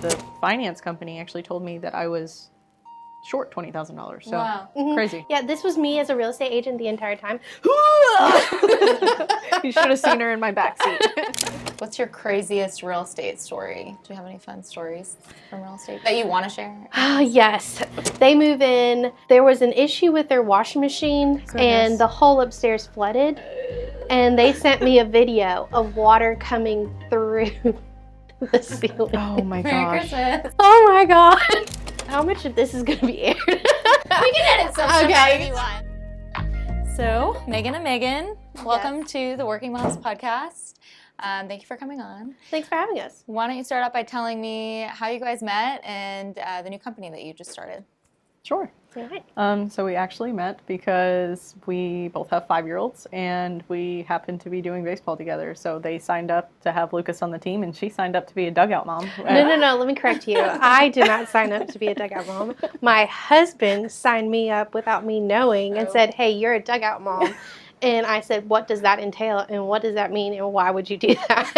the finance company actually told me that I was short $20,000. So Wow. crazy. Yeah, this was me as a real estate agent the entire time. You should have seen her in my backseat. What's your craziest real estate story? Do you have any fun stories from real estate that you want to share? Yes. They move in. There was an issue with their washing machine and the whole upstairs flooded. And they sent me a video of water coming through the ceiling. Oh my Merry gosh. Christmas. Oh my God. How much of this is going to be aired? We can edit some stuff out if Okay. you want. So, Megan and Megan, welcome to the Working Moms Podcast. Thank you for coming on. Thanks for having us. Why don't you start out by telling me how you guys met and the new company that you just started? Sure. All right. So we actually met because we both have 5-year-olds and we happened to be doing baseball together. So they signed up to have Lucas on the team and she signed up to be a dugout mom. No. Let me correct you. I did not sign up to be a dugout mom. My husband signed me up without me knowing and said, hey, you're a dugout mom. And I said, what does that entail? And what does that mean? And why would you do that?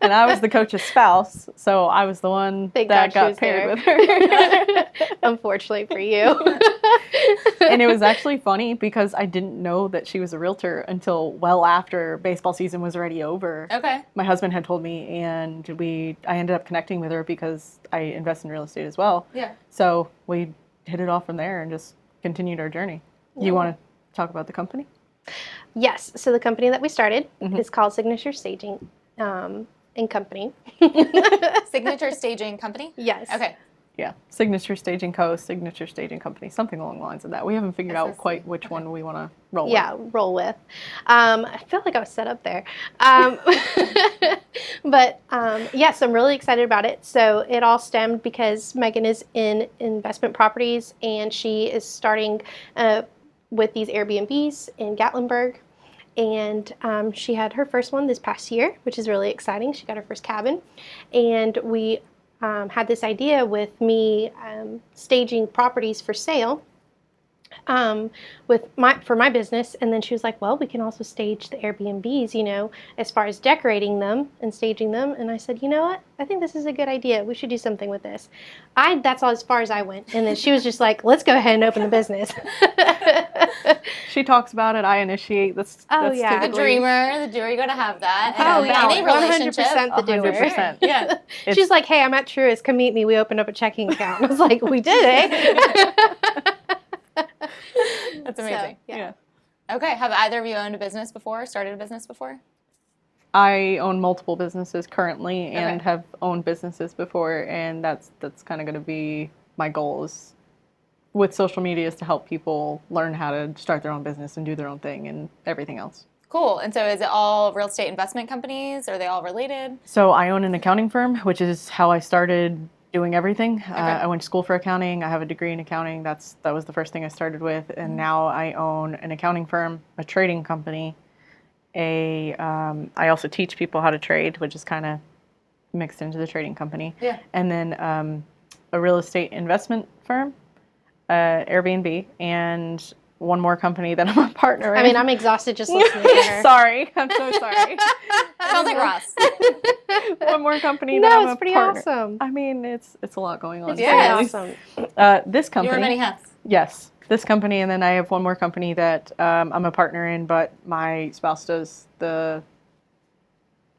And I was the coach's spouse, so I was the one Thank that God she got was paired there. with her. Unfortunately for you. And it was actually funny because I didn't know that she was a realtor until well after baseball season was already over. Okay. My husband had told me, and I ended up connecting with her because I invest in real estate as well. Yeah. So we hit it off from there and just continued our journey. You want to talk about the company? Yes. So the company that we started is called Signature Staging and Company. Signature Staging Company? Yes. Okay. Yeah. Signature Staging Co., Signature Staging Company, something along the lines of that. We haven't figured out quite which one we want to roll Yeah, with. roll with. I feel like I was set up there. But yes, I'm really excited about it. So it all stemmed because Megan is in investment properties and she is starting with these Airbnbs in Gatlinburg. And she had her first one this past year, which is really exciting. She got her first cabin. And we had this idea with me staging properties for sale for my business, and then she was like, well, we can also stage the Airbnbs, as far as decorating them and staging them. And I said, you know what, I think this is a good idea. We should do something with this. That's all as far as I went. And then she was just like, let's go ahead and open the business. She talks about it. I initiate. That's yeah. The typically- dreamer, you got to have that. Oh, in yeah, any relationship. 100% the doer. 100%. Yeah. She's like, hey, I'm at Truist. Come meet me. We opened up a checking account. I was like, we did, eh? That's amazing. So, yeah. Okay. Have either of you owned a business before, started a business before? I own multiple businesses currently and Okay. have owned businesses before, and that's kind of going to be my goal is with social media is to help people learn how to start their own business and do their own thing and everything else. Cool. And so is it all real estate investment companies? Are they all related? So I own an accounting firm, which is how I started doing everything. I went to school for accounting. I have a degree in accounting. That was the first thing I started with. And now I own an accounting firm, a trading company. I also teach people how to trade, which is kind of mixed into the trading company. Yeah. And then a real estate investment firm, Airbnb, and one more company that I'm a partner in. I mean, I'm exhausted just listening to her. Sorry. I'm so sorry. Sounds like Ross. One more company No, that I'm it's a pretty partner. awesome. I mean, it's a lot going on. It's Yeah. pretty Yes. awesome. This You company. wear many hats. Yes, this company, and then I have one more company that I'm a partner in, but my spouse does the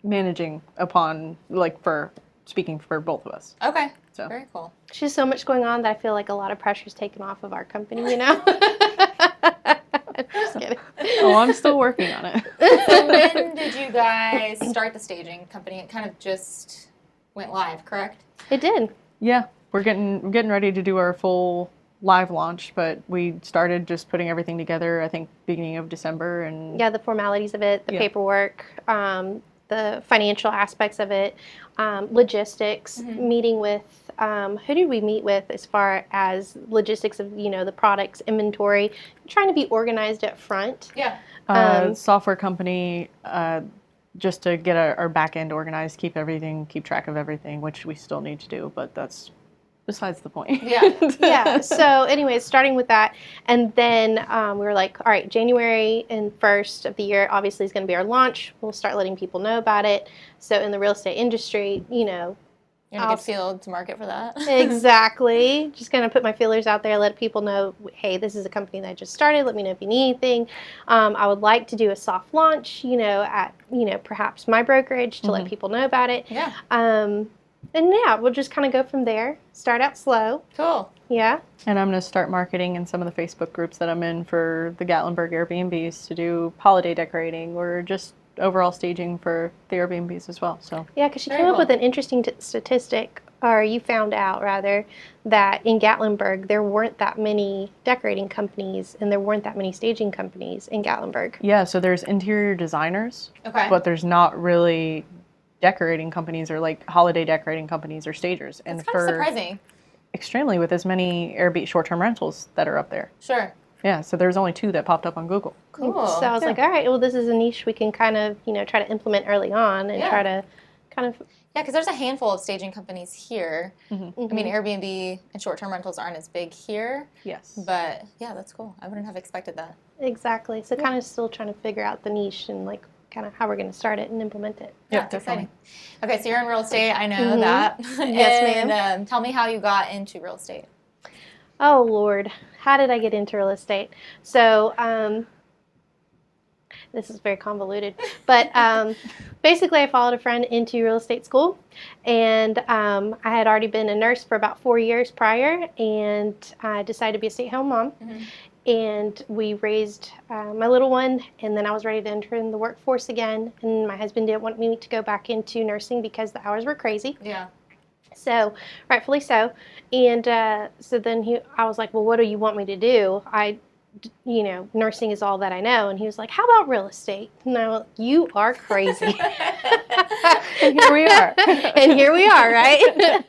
managing upon, for speaking for both of us. Okay. So. Very cool. There's so much going on that I feel like a lot of pressure is taken off of our company, Just kidding. Oh, I'm still working on it. So when did you guys start the staging company? It kind of just went live, correct? It did. Yeah, we're getting ready to do our full live launch, but we started just putting everything together, I think, beginning of December. And Yeah, the formalities of it, the paperwork, the financial aspects of it, logistics, meeting with, who did we meet with as far as logistics of, the products, inventory, trying to be organized up front. Yeah. software company just to get our back end organized, keep track of everything, which we still need to do, but that's besides the point. Yeah. Yeah. So anyways, starting with that. And then we were like, all right, January and 1st of the year, obviously is going to be our launch. We'll start letting people know about it. So in the real estate industry, You're in a good field to market for that. Exactly. Just gonna put my feelers out there, let people know, hey, this is a company that I just started. Let me know if you need anything. I would like to do a soft launch, at perhaps my brokerage to let people know about it. Yeah. And yeah, we'll just kind of go from there. Start out slow. Cool. Yeah. And I'm going to start marketing in some of the Facebook groups that I'm in for the Gatlinburg Airbnbs to do holiday decorating or just overall staging for the Airbnbs as well. So Yeah, because she Very came up cool. with an interesting statistic, or you found out rather, that in Gatlinburg there weren't that many decorating companies and there weren't that many staging companies in Gatlinburg. yeah, so there's interior designers, Okay. but there's not really decorating companies or like holiday decorating companies or stagers. That's And kind of surprising. extremely with as many Airbnb short-term rentals that are up there. Sure. Yeah, so there's only 2 that popped up on Google. Cool. So I was like, all right, well, this is a niche we can kind of, try to implement early on and try to kind of. Yeah, because there's a handful of staging companies here. Mm-hmm. I mean, Airbnb and short-term rentals aren't as big here. Yes. But yeah, that's cool. I wouldn't have expected that. Exactly. So kind of still trying to figure out the niche and like kind of how we're going to start it and implement it. Yeah, Yeah, it's exciting. Okay, so you're in real estate. I know Mhm. that. Yes, And tell me how you got into real estate. Oh, Lord. How did I get into real estate? So, this is very convoluted, but basically I followed a friend into real estate school, and I had already been a nurse for about 4 years prior, and I decided to be a stay-at-home mom, and we raised my little one, and then I was ready to enter in the workforce again, and my husband didn't want me to go back into nursing because the hours were crazy. Yeah. So, rightfully so. And so then I was like, well, what do you want me to do? Nursing is all that I know. And he was like, how about real estate? And I was like, you are crazy. And here we are. And here we are, right?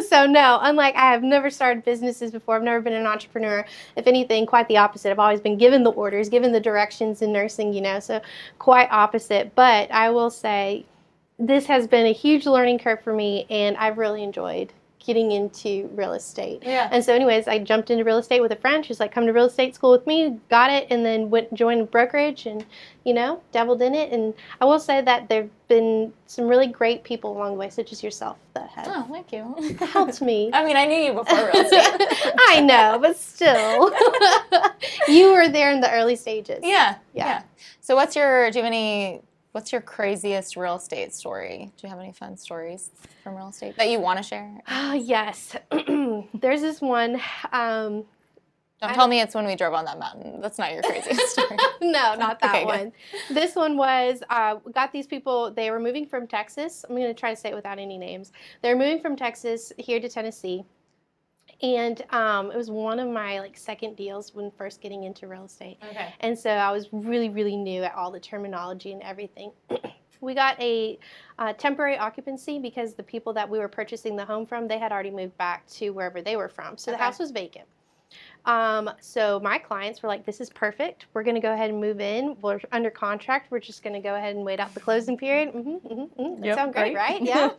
So, no, unlike I have never started businesses before. I've never been an entrepreneur. If anything, quite the opposite. I've always been given the orders, given the directions in nursing, so quite opposite. But I will say, this has been a huge learning curve for me, and I've really enjoyed getting into real estate. Yeah. And so anyways, I jumped into real estate with a friend. She was like, come to real estate school with me, got it, and then joined brokerage and, dabbled in it. And I will say that there have been some really great people along the way, such as yourself, that have Oh, thank you. helped me. I mean, I knew you before real estate. I know, but still. You were there in the early stages. Yeah. So what's your craziest real estate story? Do you have any fun stories from real estate that you want to share? Oh, yes. There's this one. Don't tell me it's when we drove on that mountain. That's not your craziest story. No, not that Okay, one. This one was, got these people, they were moving from Texas. I'm going to try to say it without any names. They were moving from Texas here to Tennessee. And it was one of my second deals when first getting into real estate. Okay. And so I was really, really new at all the terminology and everything. We got a temporary occupancy because the people that we were purchasing the home from, they had already moved back to wherever they were from. So the house was vacant. So my clients were like, this is perfect. We're going to go ahead and move in. We're under contract. We're just going to go ahead and wait out the closing period. That sounds great, right? Yeah.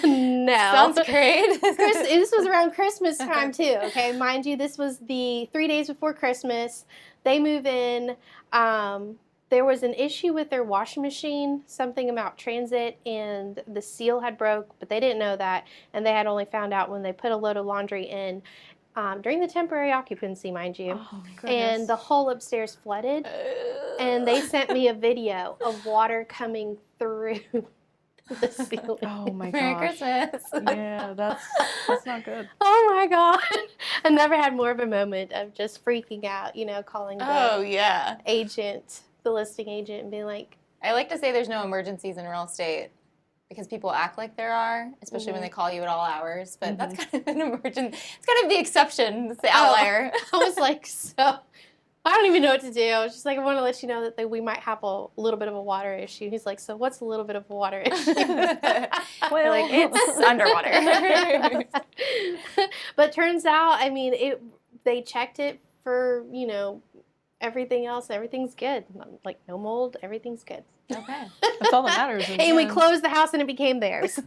No. Sounds great. This was around Christmas time too. Okay. Mind you, this was the 3 days before Christmas. They move in. There was an issue with their washing machine, something about transit, and the seal had broke, but they didn't know that. And they had only found out when they put a load of laundry in. During the temporary occupancy, mind you, and the whole upstairs flooded, and they sent me a video of water coming through the ceiling. Oh my Merry gosh. Christmas. Yeah, that's not good. Oh my God. I never had more of a moment of just freaking out, calling the agent, the listing agent, and being like, I like to say there's no emergencies in real estate because people act like there are, especially when they call you at all hours. But that's kind of an emergency. It's kind of the exception. It's the outlier. I was like, so I don't even know what to do. I was just like, I want to let you know that we might have a little bit of a water issue. He's like, so what's a little bit of a water issue? Well, like, it's underwater. But turns out, I mean, they checked it for, everything else. Everything's good. Like no mold. Everything's good. Okay. That's all that matters. in the And we end. closed the house and it became theirs.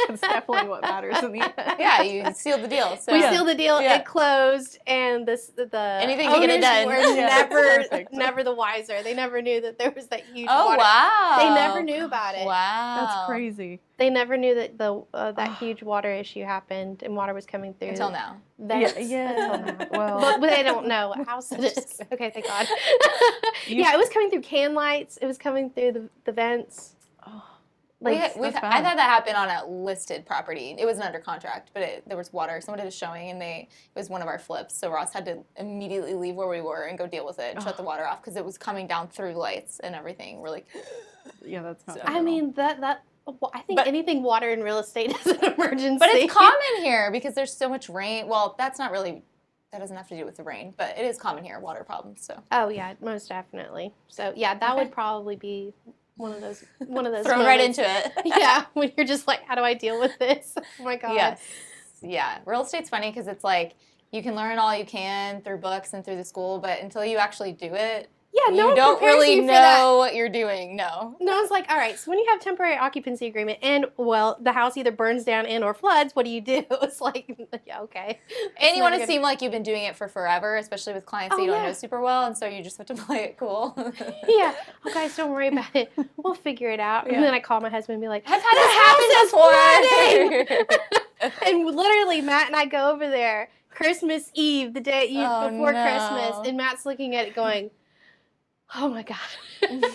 That's definitely what matters in the end. Yeah, you sealed the deal. So We sealed the deal. Yeah. It closed, and the Anything to get it owners done. were Yeah, perfect. never the wiser. They never knew that there was that huge Oh water. wow. They never knew about it. Wow. That's crazy. They never knew that that huge water issue happened and water was coming through. Until now. Vents. Yeah. Until now. Well, But they don't know what house it is. Okay, thank God. Yeah, it was coming through can lights. It was coming through the vents. oh, I've that's had bad. that happen on a listed property. It wasn't under contract, but there was water. Somebody was showing, and it was one of our flips. So Ross had to immediately leave where we were and go deal with it, and shut the water off because it was coming down through lights and everything. We're like, yeah, that's not. So- good at I all. mean, well, I think But- anything water in real estate is an emergency. but it's common here because there's so much rain. Well, that doesn't have to do with the rain, but it is common here, water problems. So Oh yeah, most definitely. So yeah, that would probably be one of those thrown right moments. into it. Yeah, when you're just like, how do I deal with this? Oh my God. Yes. Yeah. Real estate's funny because it's like you can learn all you can through books and through the school, but until you actually do it, Yeah, no you one don't prepares really you for that. know what you're doing. No. No one's like, all right, so when you have temporary occupancy agreement and, well, the house either burns down and or floods, what do you do? It's like, yeah, okay. And you want to never seem like you've been doing it for forever, especially with clients that Oh, you don't yeah. know super well, and so you just have to play it cool. Yeah. Oh, guys, don't worry about it. We'll figure it out. Yeah. And then I call my husband and be like, I've had this happen before. and literally, Matt and I go over there Christmas Eve, the day Oh, before no. Christmas, and Matt's looking at it going, oh my God.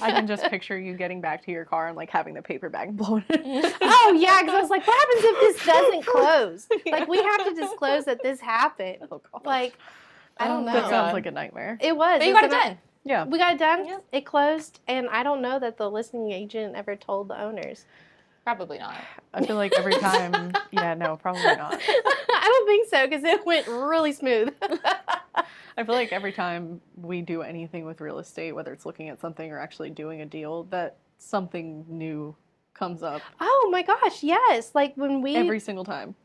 I can just picture you getting back to your car and like having the paper bag blown. Oh yeah, because I was like, what happens if this doesn't close? Like we have to disclose that this happened. Oh, God. Like, I don't know. That God. sounds like a nightmare. It was. But you was got it a night- done. Yeah. We got it done. Yeah. It closed, and I don't know that the listing agent ever told the owners. Probably not. I feel like every time. Yeah, no, probably not. I don't think so because it went really smooth. I feel like every time we do anything with real estate, whether it's looking at something or actually doing a deal, that something new comes up Oh my gosh, yes! Like when we, every single time.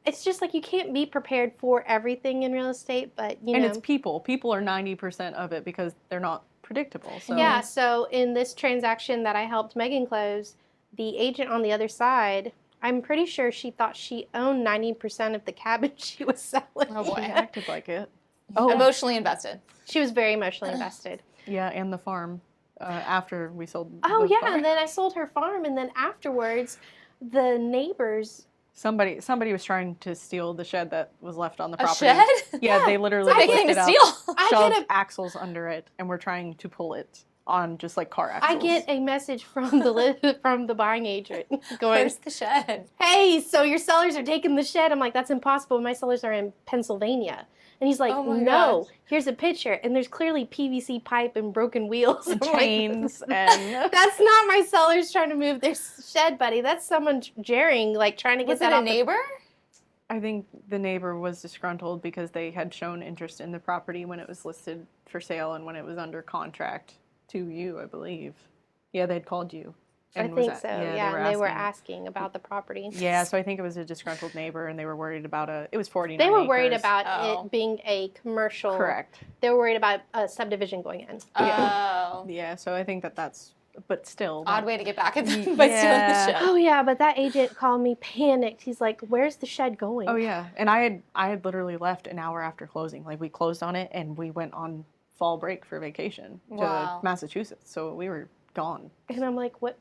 it's just like you can't be prepared for everything in real estate, but you And know. it's people. People are 90% of it because they're not predictable. So Yeah, so in this transaction that I helped Megan close, the agent on the other side, I'm pretty sure she thought she owned 90% of the cabin she was selling. Oh she boy. acted like it. Oh, Emotionally invested. she was very emotionally invested. Yeah, and the farm after we sold. Oh, the yeah, farm. and then I sold her farm, and then afterwards, the neighbors. Somebody was trying to steal the shed that was left on the A property. shed? Yeah, Yeah, they literally It's a big thing lifted to up, steal. I shoved get a axles under it, and we're trying to pull it on just like car axles. I get a message from from the buying agent going, Where's the shed? hey, so your sellers are taking the shed. I'm like, that's impossible. My sellers are in Pennsylvania. And he's like, Oh my no, gosh. here's a picture. And there's clearly PVC pipe and broken wheels. and I'm like, chains and that's not my sellers trying to move their shed, buddy. That's someone jerrying, like trying to get Was that it a off the- neighbor? I think the neighbor was disgruntled because they had shown interest in the property when it was listed for sale and when it was under contract to you, I believe. Yeah, they'd called you. I and was think at- so. Yeah, and they were asking. asking about the property. Yeah, so I think it was a disgruntled neighbor, and they were worried about it was 49 They were worried acres. about Oh. it being a commercial. Correct. They were worried about a subdivision going in. Oh. Yeah, so I think that's, but still. Odd way to get back at them Ye- by yeah. stealing the shed. Oh yeah, but that agent called me panicked. He's like, "Where's the shed going?" Oh yeah, and I had literally left an hour after closing. Like we closed on it, and we went on fall break for vacation to Wow. Massachusetts. So we were gone. And I'm like, "What?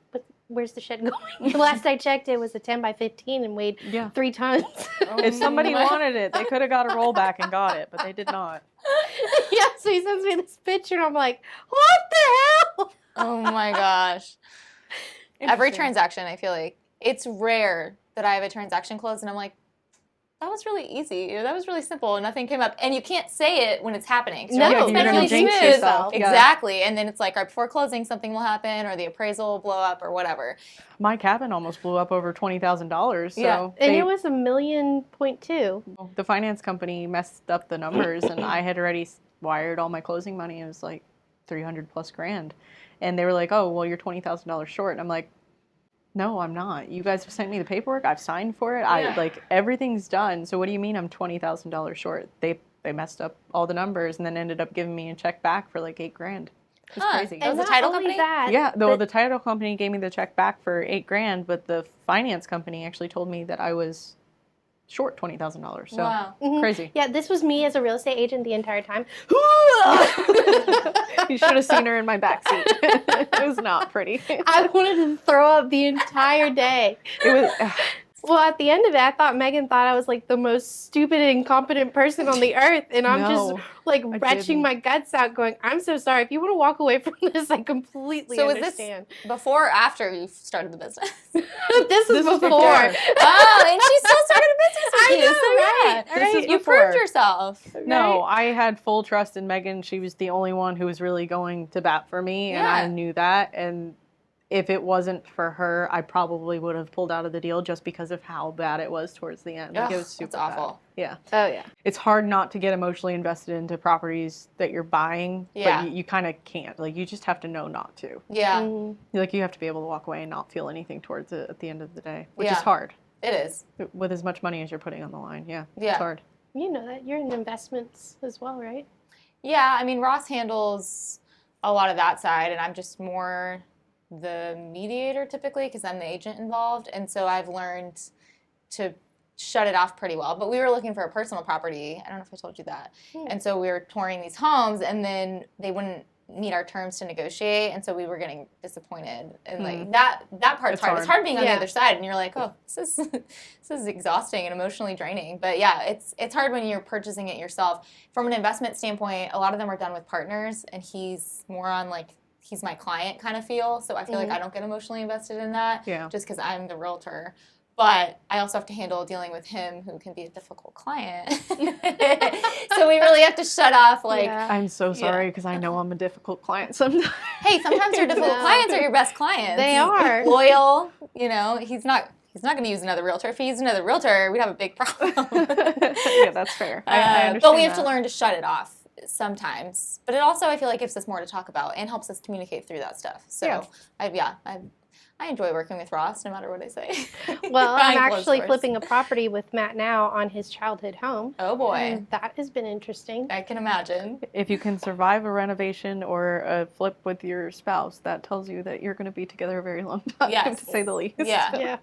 Where's the shed going?" The last I checked, it was a 10 by 15 and weighed Yeah. 3 tons. If somebody my- wanted it, they could have got a rollback and got it, but they did not. Yeah, so he sends me this picture, and I'm like, "What the hell?" Oh my gosh. Every Interesting. transaction, I feel like it's rare that I have a transaction closed and I'm like, that was really easy. That was really simple. And nothing came up. And you can't say it when it's happening. So No, you're like, you're it's been gonna really jinx smooth. yourself. Yeah. Exactly. And then it's like right before closing, something will happen or the appraisal will blow up or whatever. My cabin almost blew up over $20,000. So Yeah. And they- it was $1.2 million. the finance company messed up the numbers, and I had already wired all my closing money. It was like 300 plus grand, and they were like, "Oh, well, you're $20,000 short." And I'm like, "No, I'm not. You guys have sent me the paperwork. I've signed for it. Yeah. I like everything's done. So what do you mean I'm $20,000 short?" They messed up all the numbers and then ended up giving me a check back for like $8,000. It's crazy. That was And the not title only company? that, Yeah, though the title company gave me the check back for $8,000, but the finance company actually told me that I was short $20,000. So Wow. crazy. Yeah, this was me as a real estate agent the entire time. You should have seen her in my backseat. It was not pretty. I wanted to throw up the entire day. It was. Well, at the end of it, I thought Megan thought I was like the most stupid and incompetent person on the earth. And I'm No, just like I retching didn't. my guts out going, I'm so sorry. If you want to walk away from this, I completely So understand. was this before or after you started the business? This is was before. Oh, and she still started a business with I you. know, So right? yeah, This is you before. proved yourself. No, I had full trust in Megan. She was the only one who was really going to bat for me, and I Yeah. knew that. And if it wasn't for her, I probably would have pulled out of the deal just because of how bad it was towards the end. Like, it Ugh, was super that's awful. bad. Yeah. Oh, yeah. It's hard not to get emotionally invested into properties that you're buying, Yeah. but you kind of can't. Like, you just have to know not to. Yeah, Mhm. Like, you have to be able to walk away and not feel anything towards it at the end of the day, which is Yeah. hard. it is. With as much money as you're putting on the line. Yeah. Yeah. It's hard. You know that. You're in investments as well, right? Yeah, I mean, Ross handles a lot of that side, and I'm just more the mediator typically because I'm the agent involved. And so I've learned to shut it off pretty well. But we were looking for a personal property. I don't know if I told you that. And so we were touring these homes, and then they wouldn't meet our terms to negotiate, and so we were getting disappointed. And like that part's It's hard. hard. It's hard being on the Yeah. other side, and you're like, oh, this is exhausting and emotionally draining. But yeah, it's hard when you're purchasing it yourself. From an investment standpoint, a lot of them are done with partners, and he's more on like he's my client kind of feel. So I feel like I don't get emotionally invested in that, Yeah. just because I'm the realtor. But I also have to handle dealing with him, who can be a difficult client. So we really have to shut off, like, Yeah. I'm so sorry because I know I'm a difficult client sometimes. hey, sometimes your difficult No. clients are your best clients. They are. Loyal, you know, he's not going to use another realtor. If he used another realtor, we'd have a big problem. Yeah, that's fair. I understand but we have to that. learn to shut it off sometimes. But it also, I feel like, gives us more to talk about and helps us communicate through that stuff. So, I enjoy working with Ross, no matter what I say. Well, I'm Behind closed actually doors. flipping a property with Matt now on his childhood home. Oh, boy. And that has been interesting. I can imagine. If you can survive a renovation or a flip with your spouse, that tells you that you're going to be together a very long time, Yes. to say the least. Yeah. Yeah.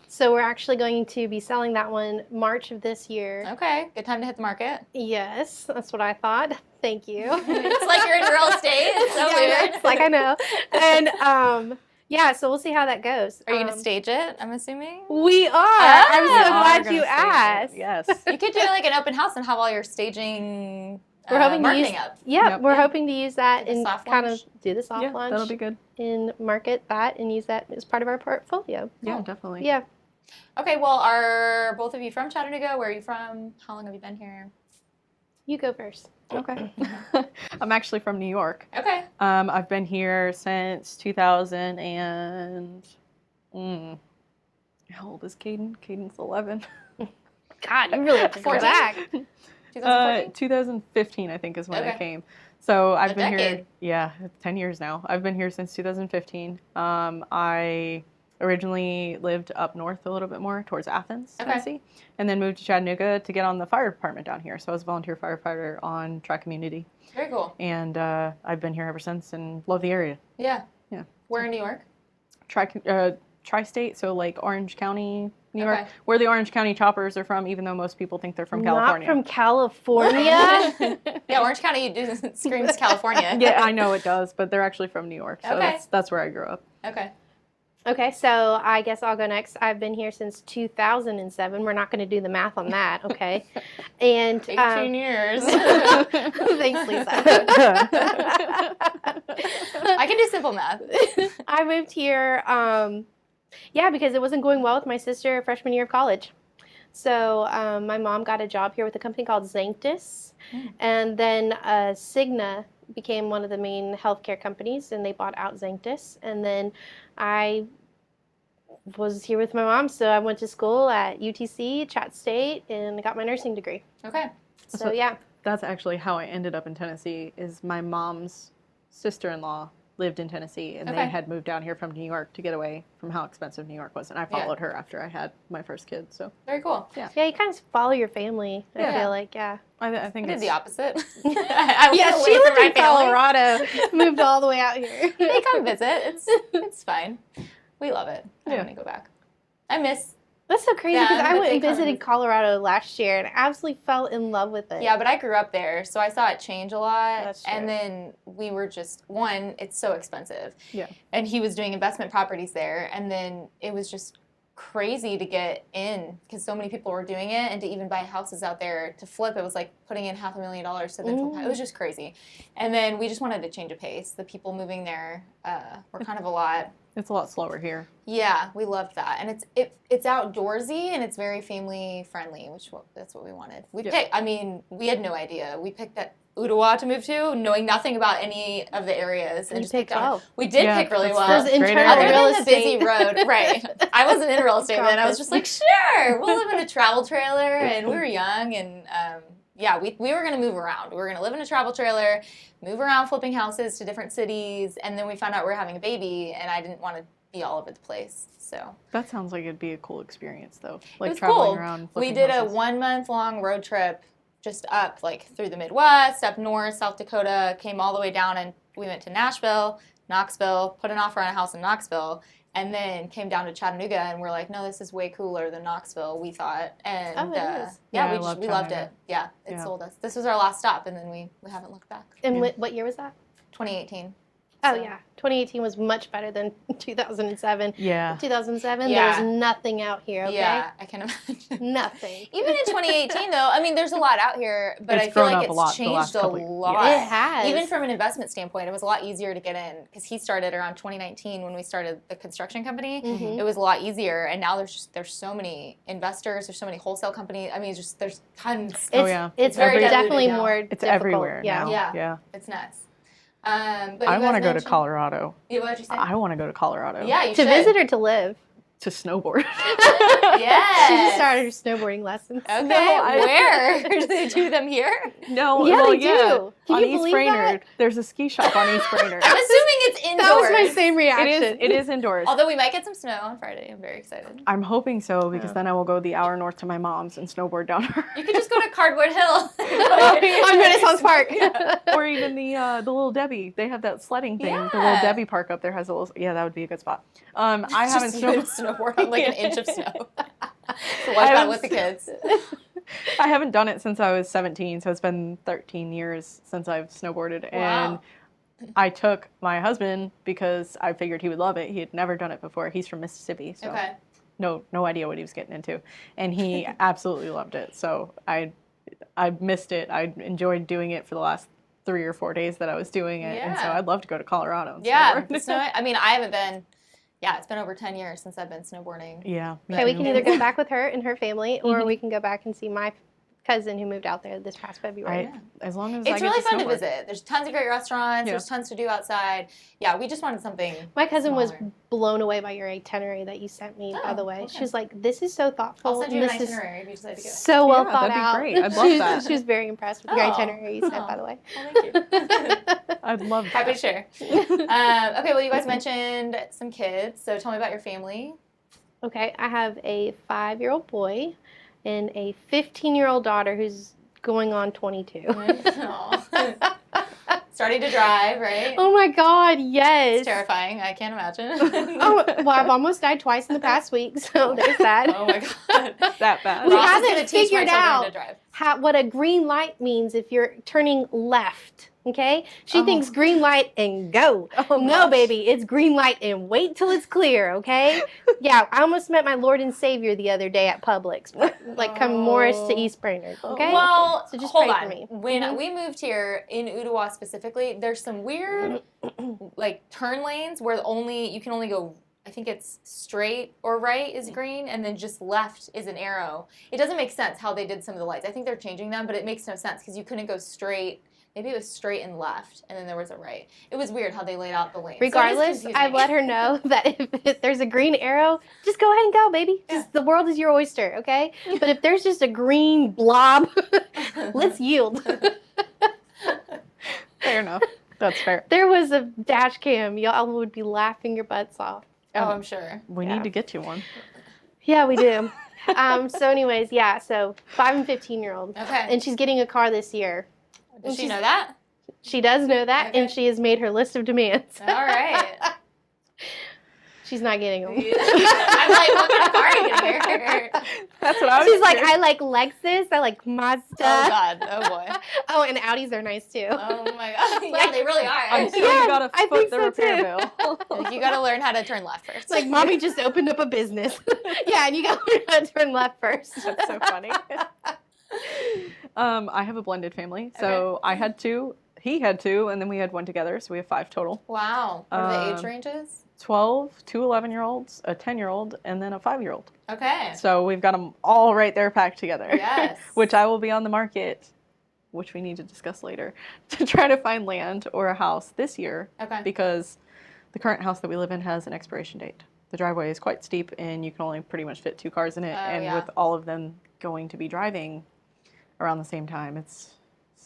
So we're actually going to be selling that one March of this year. Okay. Good time to hit the market. Yes, that's what I thought. Thank you. It's like you're in real estate. It's so weird. It's like I know. And yeah, so we'll see how that goes. Are you going to stage it, I'm assuming? We are. Oh. I'm so We are glad gonna you stage it. asked. Yes. You could do like an open house and have all your staging We're hoping to marketing use, up. Yep. we're hoping to use that Do the and soft kind launch? of do the soft Yeah, launch that'll be good. and market that and use that as part of our portfolio. Yeah, definitely. Yeah. Okay, well, are both of you from Chattanooga? Where are you from? How long have you been here? You go first. Okay. I'm actually from New York. Okay. I've been here since 2000 and how old is Caden? Caden's 11. God, you really have to go 14? back. 2014? 2015, I think, is when I Okay. came. So I've A been decade. here. Yeah, 10 years now. I've been here since 2015. I originally lived up north a little bit more towards Athens, Okay. Tennessee, and then moved to Chattanooga to get on the fire department down here. So I was a volunteer firefighter on Tri-Community, Very cool. and I've been here ever since and love the area. Yeah. Yeah. Where in New York? Tri-state, so like Orange County, New York, Okay. where the Orange County choppers are from, even though most people think they're from California. Not from California. Yeah, Orange County screams California. Yeah, I know it does, but they're actually from New York, so Okay. that's where I grew up. Okay. Okay, so I guess I'll go next. I've been here since 2007. We're not going to do the math on that, okay? And 18 years. thanks, Lisa. I can do simple math. I moved here, because it wasn't going well with my sister freshman year of college. So my mom got a job here with a company called Zanctus, and then Cigna became one of the main healthcare companies, and they bought out Zanctus. And then I was here with my mom, so I went to school at UTC, Chat State, and I got my nursing degree. Okay. So yeah. That's actually how I ended up in Tennessee. Is my mom's sister-in-law lived in Tennessee, and they Okay. had moved down here from New York to get away from how expensive New York was. And I Yeah. followed her after I had my first kid. So Very cool. Yeah, you kind of follow your family. I Yeah. feel like, yeah. I think I did it's the opposite. Yeah, went she away from lived my in family. Colorado, moved all the way out here. They come visit. It's fine. We love it. I Yeah. want to go back. I miss. That's so crazy Yeah, because I but went they and come and visited visit. Colorado last year and absolutely fell in love with it. Yeah, but I grew up there, so I saw it change a lot. That's true. And then we were just it's so expensive. Yeah. And he was doing investment properties there, and then it was just crazy to get in because so many people were doing it, and to even buy houses out there to flip, it was like putting in $500,000 to then flip. It was just crazy. And then we just wanted to change a pace. The people moving there were kind of a lot. it's a lot slower here. Yeah, we loved that, and it's outdoorsy and it's very family friendly, that's what we wanted. We had no idea. We picked that Ottawa to move to, knowing nothing about any of the areas, and You just picked picked well. We did Yeah, pick really that's well. There's Great internal area. real Other than the busy estate. road, right? I wasn't in real estate then. I was just like, sure, we'll live in a travel trailer, and we were young, and we were going to move around. We were going to live in a travel trailer, move around, flipping houses to different cities, and then we found out we were having a baby, and I didn't want to be all over the place. So That sounds like it'd be a cool experience, though. it Like was traveling cool. around. We flipping did houses. a 1 month long road trip just up like through the Midwest, up north, South Dakota, came all the way down, and we went to Nashville, Knoxville, put an offer on a house in Knoxville, and then came down to Chattanooga, and we're like, no, this is way cooler than Knoxville, we thought. And Oh, it is. Yeah, I we love loved it. Chattanooga. Yeah, it Yeah. sold us. This was our last stop, and then we haven't looked back. And Yeah. what year was that? 2018. Oh, So- yeah. 2018 was much better than 2007. Yeah. 2007, Yeah. there was nothing out here, okay? Yeah, I can imagine. Nothing. Even in 2018, though, I mean, there's a lot out here, but It's I feel grown like up a it's lot the last changed a couple years. lot. It has. Even from an investment standpoint, it was a lot easier to get in because he started around 2019 when we started the construction company. Mhm. It was a lot easier, and now there's so many investors, there's so many wholesale companies. I mean, there's tons. It's, Oh, yeah. it's Very very diluted definitely now. more It's difficult. everywhere Yeah. now. Yeah. Yeah. It's nuts. But I you want to guys go to mentioned- Colorado. Yeah, what did you say? I want to go to Colorado. Yeah, you To should. visit or to live? To snowboard. Yes. She just started her snowboarding lessons. Okay, No, where? Do they do them here? No, Yeah, well, they do. Can on you East believe Brainerd, there's a ski shop on East Brainerd. I'm assuming it's indoors. That was my same It reaction. is. It is indoors. Although we might get some snow on Friday. I'm very excited. I'm hoping so because Yeah. then I will go the hour north to my mom's and snowboard down her. You could just go to Cardwood Hill. On Renaissance Park. Or even the Little Debbie. They have that sledding thing. The Little Yeah. Debbie Park up there has a little. Yeah, that would be a good spot. I haven't Just you snowboarded. snowboarding like an inch of snow. So watch I that haven't with the kids. I haven't done it since I was 17, so it's been 13 years since I've snowboarded. And Wow. I took my husband because I figured he would love it. He had never done it before. He's from Mississippi, so Okay. no idea what he was getting into, and he absolutely loved it. So I missed it. I enjoyed doing it for the last 3 or 4 days that I was doing it, and so Yeah. I'd love to go to Colorado. And Yeah. snowboard. Snow, I mean, I haven't been. Yeah, it's been over 10 years since I've been snowboarding. Yeah. Okay, we can either go back with her and her family, or Mhm. we can go back and see my cousin who moved out there this past February. I, as long as I It's get really to fun to snowboard. visit. There's tons of great restaurants. Yeah. There's tons to do outside. Yeah, we just wanted something. My cousin was smaller. blown away by your itinerary that you sent me, by Oh, the way. okay. She was like, this is so thoughtful. I'll send you and an this is itinerary if you decide to go. so well Yeah, thought that'd be out. great. I'd love she, was- that. she was very impressed with your Oh. itinerary you sent, Oh. by the way. Well, thank you. I'd love that. Happy to share. Okay, well, you guys mentioned some kids, so tell me about your family. Okay, I have a 5-year-old boy and a 15-year-old daughter who's going on 22. Aw. Starting to drive, right? Oh my God, yes. It's terrifying. I can't imagine. Oh, well, I've almost died twice in the past week, so there's that. Oh my God. That bad. We Ross is haven't gonna teach my figured children out to drive. what a green light means if you're turning left. Okay, she Oh. thinks green light and go. Oh, No, gosh. baby, it's green light and wait till it's clear. Okay. Yeah, I almost met my Lord and Savior the other day at Publix, like come Morris to East Brainerd. Okay. Well, So just hold pray on. for me. When Mhm. we moved here in Ottawa specifically, there's some weird like turn lanes where you can only go. I think it's straight or right is green, and then just left is an arrow. It doesn't make sense how they did some of the lights. I think they're changing them, but it makes no sense because you couldn't go straight. Maybe it was straight and left, and then there was a right. It was weird how they laid out the lanes. So it is Regardless, confusing. I've let her know that if there's a green arrow, just go ahead and go, baby. Yeah. Just, the world is your oyster, okay? But if there's just a green blob, let's yield. Fair enough. That's fair. There was a dash cam. Y'all would be laughing your butts off. Oh, I'm sure. We Yeah. need to get you one. Yeah, we do. So anyways, yeah, so 5 and 15-year-old. Okay. And she's getting a car this year. Does she know that? She does know that, Okay. and she has made her list of demands. All right. She's not getting them. I'm like, what kind of car are you getting her? That's what I was She's like, thinking. I like Lexus, I like Mazda. Oh, God. Oh, boy. Oh, and Audis are nice too. Oh, my God. Yeah, they really are. I'm sure Yeah, you got to I foot think the so, repair too. bill. Like, you got to learn how to turn left first. Like, mommy just opened up a business. Yeah, and you got to learn how to turn left first. That's so funny. I have a blended family. So I had 2, he had 2, and then we had 1 together. So we have 5 total. Wow. What are the age Um, ranges? 12, 2 11-year-olds, a 10-year-old, and then a 5-year-old. Okay. So we've got them all right there packed together. Yes. Which I will be on the market, which we need to discuss later, to try to find land or a house this year. Okay. Because the current house that we live in has an expiration date. The driveway is quite steep, and you can only pretty much fit 2 cars in it. Oh, And yeah. with all of them going to be driving around the same time, it's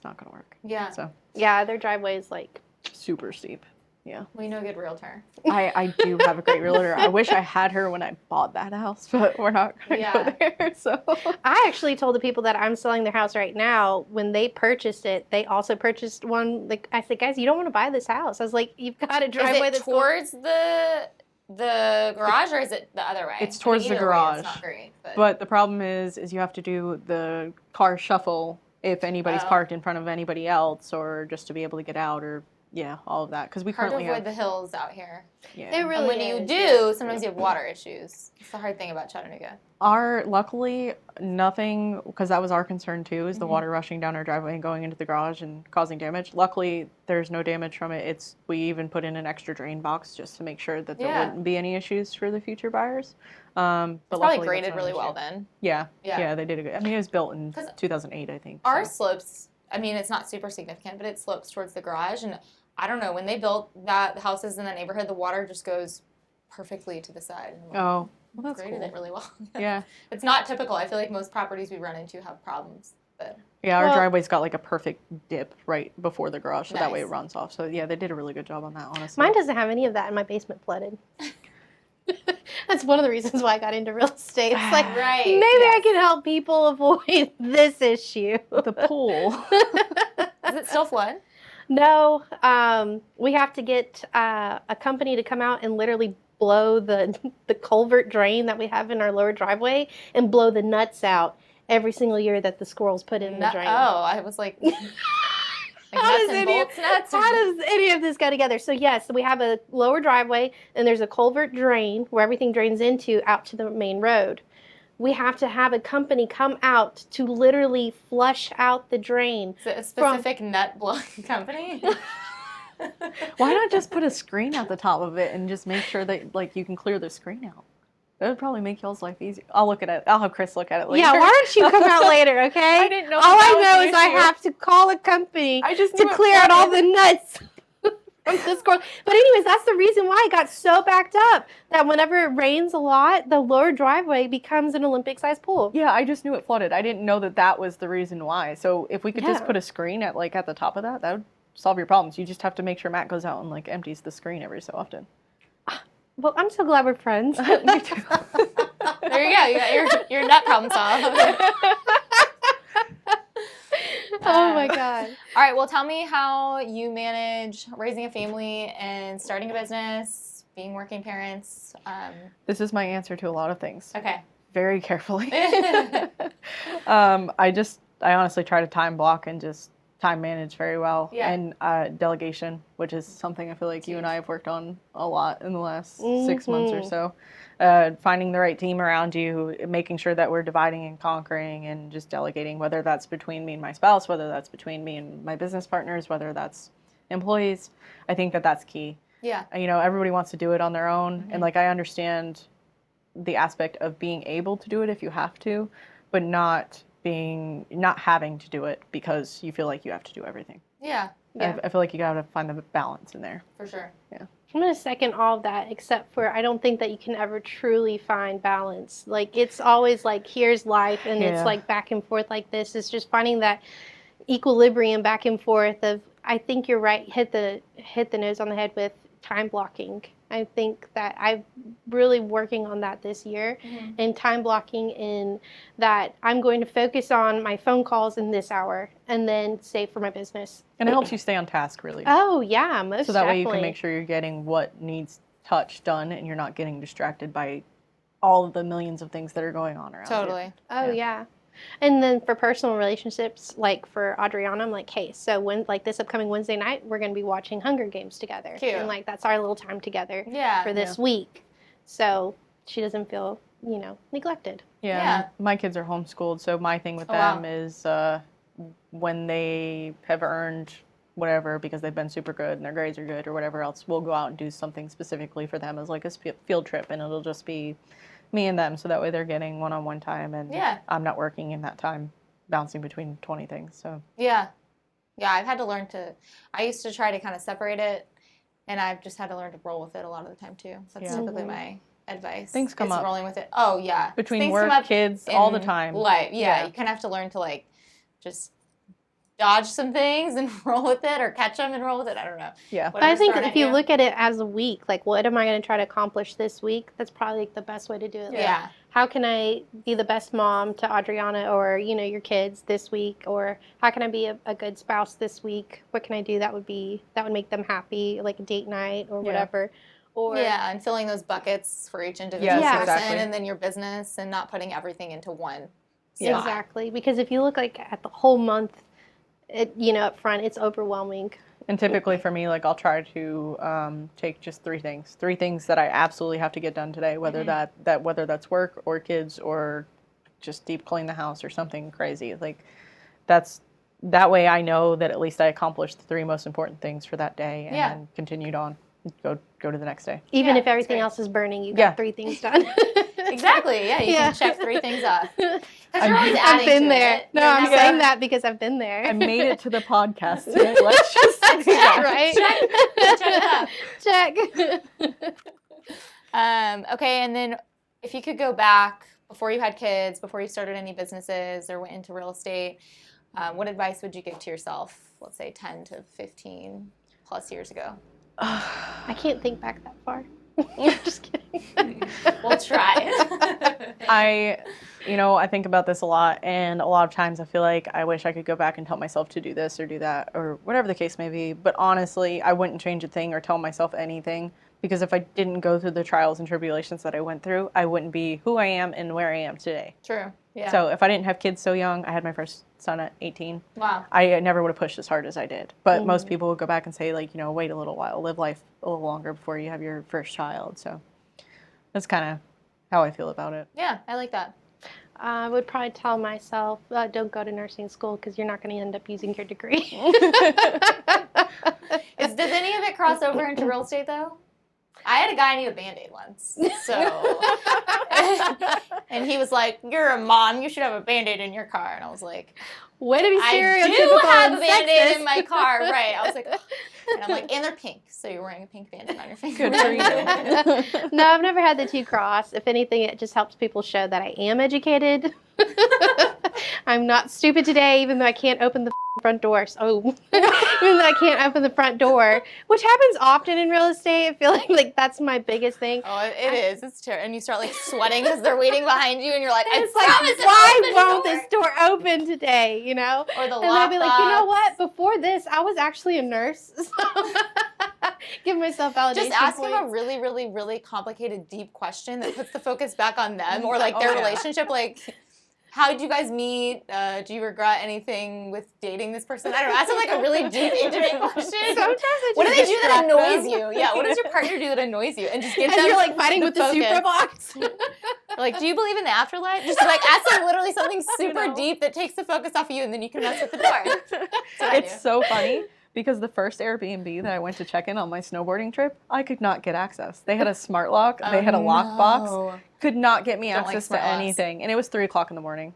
not going to work. Yeah. So Yeah, their driveway is like, super steep. Yeah. We know a good realtor. I do have a great realtor. I wish I had her when I bought that house, but we're not going to Yeah. go there. So I actually told the people that I'm selling their house right now, when they purchased it, they also purchased one. Like I said, guys, you don't want to buy this house. I was like, you've got a driveway Is it that's towards the garage, or is it the other way? It's towards the either way, garage. it's not great. But the problem is you have to do the car shuffle if anybody's Oh. parked in front of anybody else, or just to be able to get out, or all of that. Because we hard to currently avoid have the hills out here. yeah. It really And when is, you do, yeah. sometimes you have water issues. It's the hard thing about Chattanooga. Luckily nothing, because that was our concern too, is the Mm-hmm. water rushing down our driveway and going into the garage and causing damage. Luckily there's no damage from it. We even put in an extra drain box just to make sure that there Yeah. wouldn't be any issues for the future buyers. But It's probably luckily that's graded not an really issue. well then. Yeah, Yeah. yeah, they did a good. I mean, it was built in 'Cause 2008, I think. Our so. slopes, I mean, it's not super significant, but it slopes towards the garage. And I don't know, when they built the houses in that neighborhood, the water just goes perfectly to the side. And Oh, well, that's graded cool. it really well. Yeah, It's not typical. I feel like most properties we run into have problems. But yeah. Our Well- driveway's got like a perfect dip right before the garage, so that way it Nice. runs off. So yeah, they did a really good job on that. Honestly, Mine doesn't have any of that, and my basement flooded. That's one of the reasons why I got into real estate. It's like, right. maybe I yes. can help people avoid this issue. the pool. Does it still flood? No, we have to get a company to come out and literally blow the culvert drain that we have in our lower driveway and blow the nuts out every single year that the squirrels put in the drain. Oh, I was like, How nuts does and any of- bolts nuts. How does any of this go together? So yes, we have a lower driveway and there's a culvert drain where everything drains into out to the main road. We have to have a company come out to literally flush out the drain. Is it a specific nut blowing company? Why not just put a screen at the top of it and just make sure that like you can clear the screen out? That would probably make y'all's life easier. I'll look at it. I'll have Chris look at it later. Yeah, why don't you come out later, okay? I didn't know All that I that was know the is I issue. have to call a company I just to knew it clear out all flooded. the nuts from the squirrel. But anyways, that's the reason why it got so backed up that whenever it rains a lot, the lower driveway becomes an Olympic-sized pool. Yeah, I just knew it flooded. I didn't know that that was the reason why. So if we could just Yeah. put a screen at like at the top of that, that would solve your problems. You just have to make sure Matt goes out and like empties the screen every so often. Well, I'm so glad we're friends. Me too. There you go. You got your nut problem solved. Oh my God. All right. Well, tell me how you manage raising a family and starting a business, being working parents. This is my answer to a lot of things. Okay. Very carefully. I honestly try to time block and just time manage very well. Yeah. And delegation, which is something I feel like you and I have worked on a lot in the last 6 months or so. Finding the right team around you, making sure that we're dividing and conquering and just delegating, whether that's between me and my spouse, whether that's between me and my business partners, whether that's employees. I think that that's key. Yeah. You know, everybody wants to do it on their own. And like, I understand the aspect of being able to do it if you have to, but not having to do it because you feel like you have to do everything. Yeah. Yeah. I feel like you got to find the balance in there. For sure. I'm going to second all of that, except for I don't think that you can ever truly find balance. Like, it's always like, here's life, and Yeah. it's like back and forth like this. It's just finding that equilibrium back and forth of, I think you're right. Hit the nose on the head with time blocking. I think that I'm really working on that this year, and time blocking in that I'm going to focus on my phone calls in this hour and then save for my business. And it helps you stay on task, really. Oh yeah, most So that way you definitely. can make sure you're getting what needs touch done, and you're not getting distracted by all of the millions of things that are going on around you. Totally. Oh yeah. And then for personal relationships, like for Adriana, I'm like, hey, so when like this upcoming Wednesday night, we're going to be watching Hunger Games together. Cute. And like that's our little time together Yeah. for this week. So she doesn't feel, neglected. Yeah. My kids are homeschooled, so my thing with them is when they have earned whatever because they've been super good and their grades are good or whatever else, we'll go out and do something specifically for them as like a field trip, and it'll just be me and them, so that way they're getting one-on-one time, and I'm not working in that time, bouncing between 20 things. So yeah, I've had to learn I used to try to kind of separate it, and I've just had to learn to roll with it a lot of the time too. So that's typically my advice. Things come up. Rolling with it. Oh yeah, between things work, come up kids, all the time. Life. Yeah, you kind of have to learn to like just dodge some things and roll with it, or catch them and roll with it. I don't know. Yeah. But I think if you look at it as a week, like what am I going to try to accomplish this week? That's probably like the best way to do it. Like, Yeah. how can I be the best mom to Adriana or, your kids this week? Or how can I be a good spouse this week? What can I do that would make them happy, like a date night or whatever? Or and filling those buckets for each individual person, exactly. and then your business, and not putting everything into one Yeah. spot. Exactly. Because if you look like at the whole month, up front, it's overwhelming. And typically for me, like I'll try to take just three things that I absolutely have to get done today, whether whether that's work or kids or just deep clean the house or something crazy. Like that way I know that at least I accomplished the three most important things for that day, and then continued on, go to the next day. Even if everything else is burning, you got 3 things done. Exactly. Yeah, you can check 3 things off. Because you're always adding I've been to there. it. No, You're I'm never- saying that because I've been there. I made it to the podcast today. Let's just say that. Right? Check. Okay, and then if you could go back before you had kids, before you started any businesses or went into real estate, what advice would you give to yourself, let's say 10 to 15 plus years ago? I can't think back that far. Just kidding. We'll try. I think about this a lot, and a lot of times I feel like I wish I could go back and tell myself to do this or do that or whatever the case may be. But honestly, I wouldn't change a thing or tell myself anything, because if I didn't go through the trials and tribulations that I went through, I wouldn't be who I am and where I am today. True. Yeah. So if I didn't have kids so young, I had my first son at 18. Wow. I never would have pushed as hard as I did. But most people would go back and say, like, wait a little while, live life a little longer before you have your first child. So that's kind of how I feel about it. Yeah, I like that. I would probably tell myself, don't go to nursing school because you're not going to end up using your degree. Does any of it cross over into real estate, though? I had a guy need a Band-Aid once, so, and he was like, "You're a mom, you should have a Band-Aid in your car," and I was like, Way to be "I stereotypical do have and a Band-Aid sexist. in my car," right? I was like, "Ugh." And I'm like, "And they're pink, so you're wearing a pink Band-Aid on your finger." Good for you. No, I've never had the 2 cross. If anything, it just helps people show that I am educated. I'm not stupid today, even though I can't open the front door. So, even though I can't open the front door, which happens often in real estate. I feel like that's my biggest thing. Oh, it is. It's terrible. And you start like sweating because they're waiting behind you, and you're like, It's "I promise like, why it'll won't open the this door open today? Or the And I'll be like, you know lockbox. what? Before this, I was actually a nurse. So give myself validation Just ask him a points. really, really, really complicated, deep question that puts the focus back on them, or like their yeah. relationship. Like, how did you guys meet? Do you regret anything with dating this person? I don't know. Ask them like a really deep, intimate question. Sometimes I What do just they do that distract annoys them. you? Yeah, what does your partner do that annoys you? And just get And them you're like fighting with the focus. super box. Like, do you believe in the afterlife? Just like ask them literally something super deep that takes the focus off of you, and then you can mess with the door. That's what I do. It's so funny because the first Airbnb that I went to check in on my snowboarding trip, I could not get access. They had a smart lock. They had a lockbox. no. Could not get me Don't like access smart to locks. anything. And it was 3 o'clock in the morning.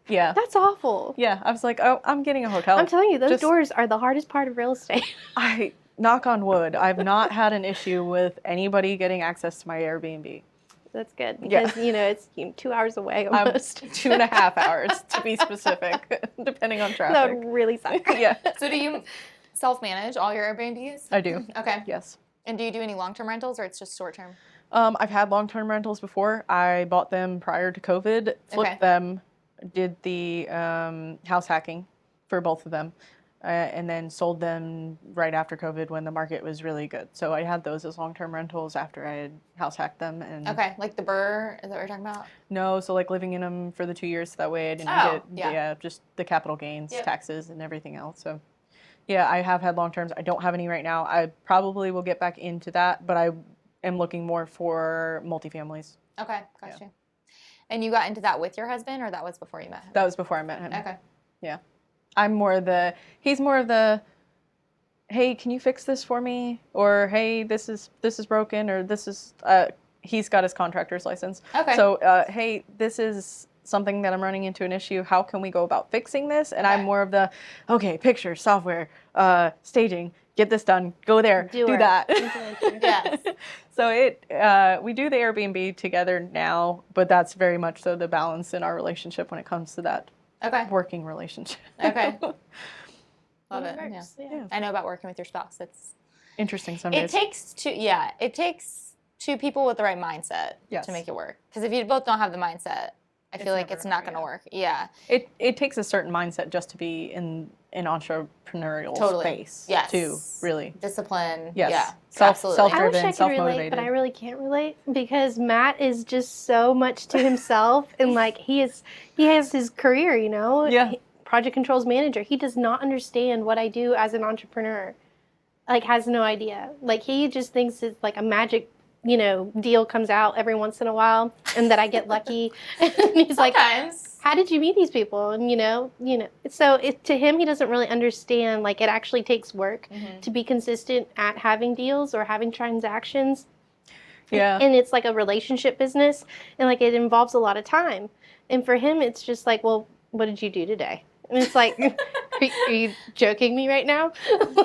Yeah. That's awful. Yeah. I was like, oh, I'm getting a hotel. I'm telling you, those Just- doors are the hardest part of real estate. I knock on wood. I've not had an issue with anybody getting access to my Airbnb. That's good Yeah. because it's 2 hours away I'm almost. 2.5 hours to be specific, depending on That traffic. would really suck. Yeah. So do you self-manage all your Airbnbs? I do. Okay. Yes. And do you do any long-term rentals or it's just short-term? I've had long-term rentals before. I bought them prior to COVID, flipped them, did the house hacking for both of them, and then sold them right after COVID when the market was really good. So I had those as long-term rentals after I had house hacked them. And Okay, like the Burr, is that what you're talking about? no, so like living in them for the 2 years, so that way I didn't get just the capital gains, taxes, and everything else. So yeah, I have had long-terms. I don't have any right now. I probably will get back into that, but I am looking more for multifamilies. Okay, gotcha. And you got into that with your husband, or that was before you met him? That was before I met him. Okay. Yeah. He's more of the, hey, can you fix this for me? Or hey, this is broken, or this is, he's got his contractor's license. Okay. So, hey, this is something that I'm running into an issue. How can we go about fixing this? And I'm more of the, okay, pictures, software, staging, get this done, go there, do that. Yes. So we do the Airbnb together now, but that's very much so the balance in our relationship when it comes to that working relationship. Okay. Love it. Yeah. I know about working with your spouse. It's interesting some days. It takes two people with the right mindset to make it work. Because if you both don't have the mindset, I feel like it's not going to work. Yeah. It takes a certain mindset just to be in an entrepreneurial space. Yes. Too, really. Discipline. Yes. Yeah. Self-driven, I wish I could self-motivated. relate, but I really can't relate because Matt is just so much to himself, and like he has his career, you know. Yeah. Project controls manager. He does not understand what I do as an entrepreneur. Like, has no idea. Like, he just thinks it's like a magic, you know, deal comes out every once in a while, and that I get lucky. And he's like, how did you meet these people? And you know. So to him, he doesn't really understand. Like, it actually takes work to be consistent at having deals or having transactions. Yeah. And it's like a relationship business, and like it involves a lot of time. And for him, it's just like, well, what did you do today? And it's like, are you joking me right now?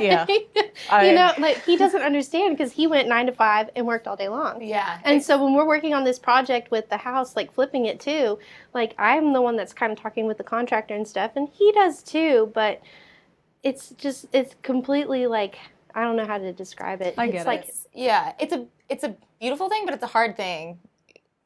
Yeah. You know, like he doesn't understand because he went 9 to 5 and worked all day long. Yeah. And so when we're working on this project with the house, like flipping it too, like I'm the one that's kind of talking with the contractor and stuff, and he does too, but it's completely like, I don't know how to describe it. I get it. Yeah, it's a beautiful thing, but it's a hard thing,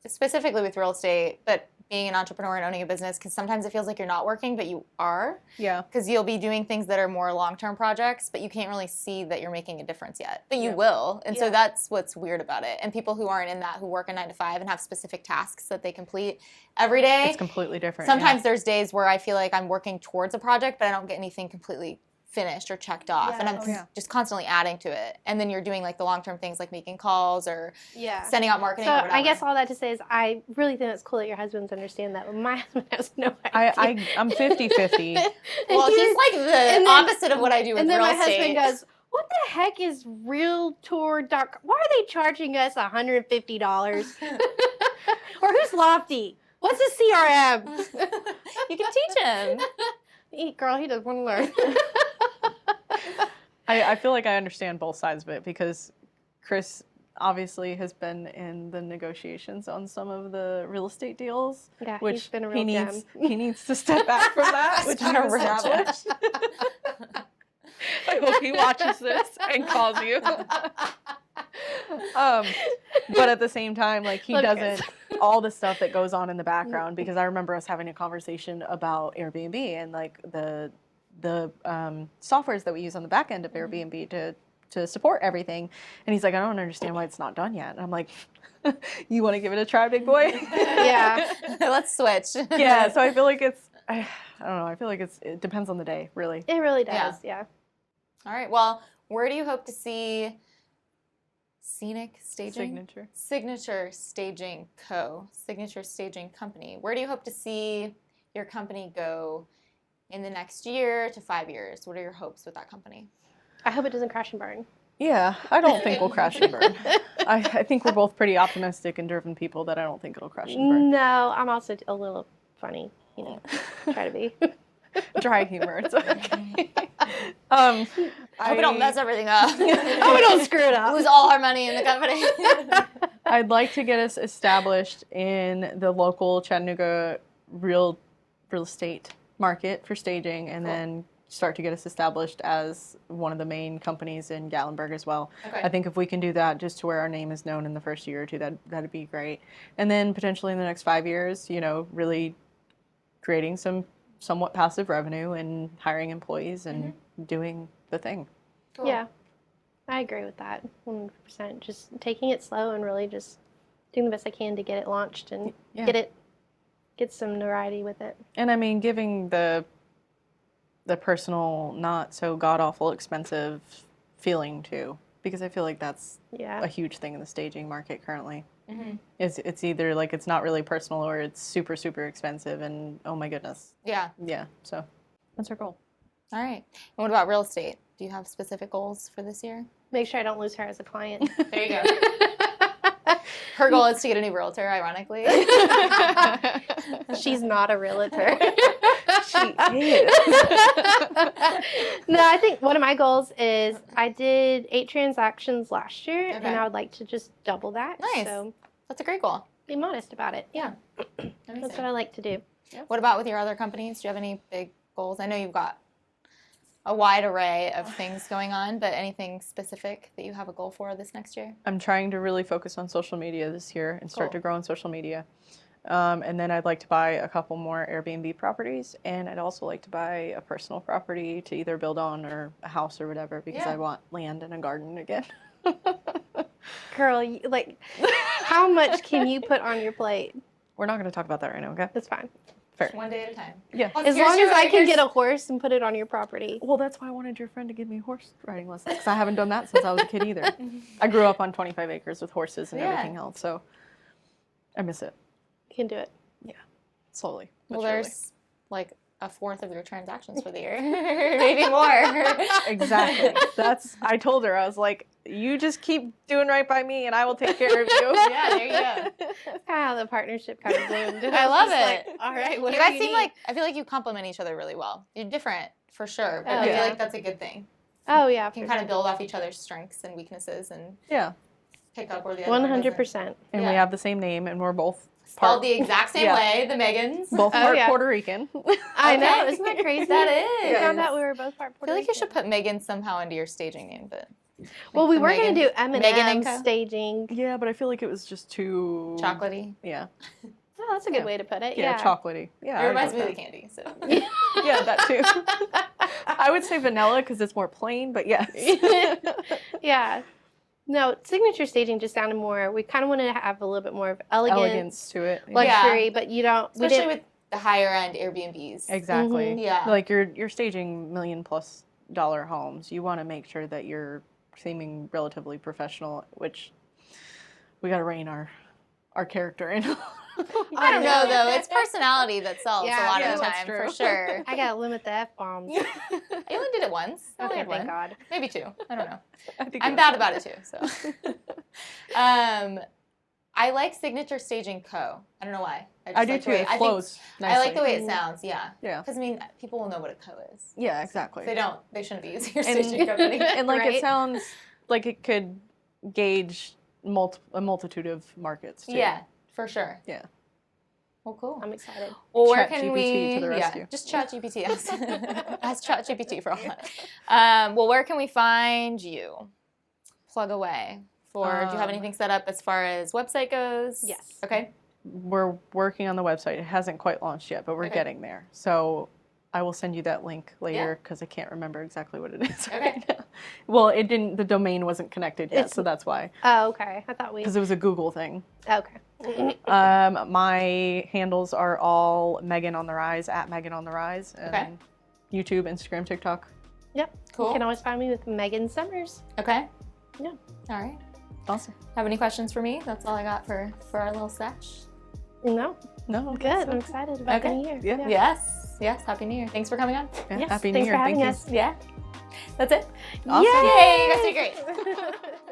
specifically with real estate, but being an entrepreneur and owning a business, because sometimes it feels like you're not working, but you are. Yeah. Because you'll be doing things that are more long-term projects, but you can't really see that you're making a difference yet. But you will. And so that's what's weird about it. And people who aren't in that, who work a 9 to 5 and have specific tasks that they complete every day. It's completely different. Sometimes there's days where I feel like I'm working towards a project, but I don't get anything completely finished or checked off, and I'm just constantly adding to it. And then you're doing like the long-term things like making calls or sending out marketing or whatever. I guess all that to say is I really think it's cool that your husbands understand that, but my husband has no idea. I'm 50-50. Well, he's like the opposite of what I do with real estate. And then my husband goes, what the heck is Realtor.com? Why are they charging us $150? Or who's Lofty? What's a CRM? You can teach him. Girl, he doesn't want to learn. I feel like I understand both sides of it because Chris obviously has been in the negotiations on some of the real estate deals. Yeah, which he's been a real gem. He needs to step back from that, which He's been a real gem. I hope he watches this and calls you. But at the same time, like he doesn't all the stuff that goes on in the background, because I remember us having a conversation about Airbnb and like the softwares that we use on the back end of Airbnb to support everything. And he's like, I don't understand why it's not done yet. And I'm like, you want to give it a try, big boy? Yeah. Let's switch. Yeah. So I feel like I don't know. I feel like it depends on the day, really. It really does. Yeah. All right. Well, where do you hope to see Signature Staging Company? Where do you hope to see your company go in the next year to 5 years? What are your hopes with that company? I hope it doesn't crash and burn. Yeah, I don't think we'll crash and burn. I think we're both pretty optimistic and driven people that I don't think it'll crash and burn. No, I'm also a little funny, you know, try to be. Dry humor, it's okay. I hope we don't mess everything up. Oh, we don't screw it up. Lose all our money in the company. I'd like to get us established in the local Chattanooga real estate market for staging, and then start to get us established as one of the main companies in Gatlinburg as well. Okay. I think if we can do that just to where our name is known in the first year or two, that'd be great. And then potentially in the next 5 years, really creating some somewhat passive revenue and hiring employees and doing the thing. Cool. Yeah, I agree with that 100%. Just taking it slow and really just doing the best I can to get it launched and get some notoriety with it. And I mean, giving the personal, not so god awful expensive feeling too, because I feel like that's Yeah. a huge thing in the staging market currently. Mm-hmm. It's either like it's not really personal or it's super super expensive, and oh my goodness, Yeah. So that's our goal. All right. And what about real estate? Do you have specific goals for this year? Make sure I don't lose her as a client. There you go. Her goal is to get a new realtor, ironically. She's not a realtor. She is. No, I think one of my goals is I did 8 transactions last year, and Okay. I would like to just double that. Nice. So That's a great goal. be modest about it. Yeah, that's what I like to do. What about with your other companies? Do you have any big goals? I know you've got a wide array of things going on, but anything specific that you have a goal for this next year? I'm trying to really focus on social media this year and start Cool. to grow on social media. And then I'd like to buy a couple more Airbnb properties, and I'd also like to buy a personal property to either build on or a house or whatever, because Yeah. I want land and a garden again. Girl, how much can you put on your plate? We're not going to talk about that right now, okay? That's fine. Fair. One day at a time. Yeah. Plus, As here's long as your- I can here's- get a horse and put it on your property. Well, that's why I wanted your friend to give me horse riding lessons, because I haven't done that since I was a kid either. I grew up on 25 acres with horses and Yeah. everything else, so I miss it You can do it. slowly. but Well, surely. there's like a fourth of your transactions for the year, maybe more. Exactly. I told her, I was like, you just keep doing right by me and I will take care of you. Yeah, there you go. That's how the partnership kind of bloomed. I love was just it. like, all right, what You do guys you seem need? like, I feel like you complement each other really well. You're different for sure, but Oh, I feel yeah. like that's a good thing. Oh yeah, You can kind of build off each other's strengths and weaknesses and Yeah. pick up where the other one doesn't. 100%. And Yeah. we have the same name and we're both Spelled the exact same Yeah. way, the Megans. both Oh, part yeah. Puerto Rican. I know, Okay. isn't that crazy? That We is. found out we were both part I Puerto feel like you Rican. should put Megan somehow into your staging name, but Well, we the were going to do Megan and M&M Co. staging. Yeah, but I feel like it was just too chocolatey. Yeah. Oh, that's a good Yeah. way to put it. Yeah, Yeah. chocolatey. Yeah. It I reminds would me of go the candy. So. with that. Yeah, that too. I would say vanilla because it's more plain, but yes. Yeah. No, signature staging just sounded more, we kind of wanted to have a little bit more of elegance, to it. luxury, Yeah. but you don't, we Especially didn't, with the higher end Airbnbs. Exactly. Yeah. Like you're staging $1 million+ homes. You want to make sure that you're seeming relatively professional, which we got to rein our character in. I don't know though. It's personality that sells Yeah, a lot yeah, of the that's time true. for sure. I got to limit the F-bombs. I only did it once. I only Okay, had thank one. God. Maybe 2. I don't know. I think I'm bad about it too. So, I like Signature Staging Co. I don't know why. I do like the too. way- It I think- flows nicely. I like the way it sounds. Yeah. Yeah. Because I mean, people will know what a co is. Yeah, exactly. If they don't. They shouldn't be using your And- staging company. And like Right? it sounds like it could gauge a multitude of markets too. Yeah, for sure. Yeah. Well, cool. I'm excited. Well, where Chat can GPT we? to the rescue. Yeah, just Chat GPT. Ask Chat GPT for all that. Well, where can we find you? Plug away. Do you have anything set up as far as website goes? Yes. Okay. We're working on the website. It hasn't quite launched yet, but we're Okay. getting there. So I will send you that link later because I can't remember exactly what it is Okay. right now. Well, it didn't. The domain wasn't connected yet, It's- so that's why. Oh, okay. I thought we, Because it was a Google thing. okay. My handles are all Megan on the Rise at Megan on the Rise, and Okay. YouTube, Instagram, TikTok. Yep. Cool. You can always find me with Megan Summers. Okay. Yeah. All right. Awesome. Have any questions for me? That's all I got for our little sesh. No, No, good. I'm excited about the Okay. new year. Yeah. Yes. Yes. Happy New Year. Thanks for coming on. Yeah, Yes, Happy New thanks Year. for having Thank you. us. Yeah. That's it. Awesome. Yay. You guys did great.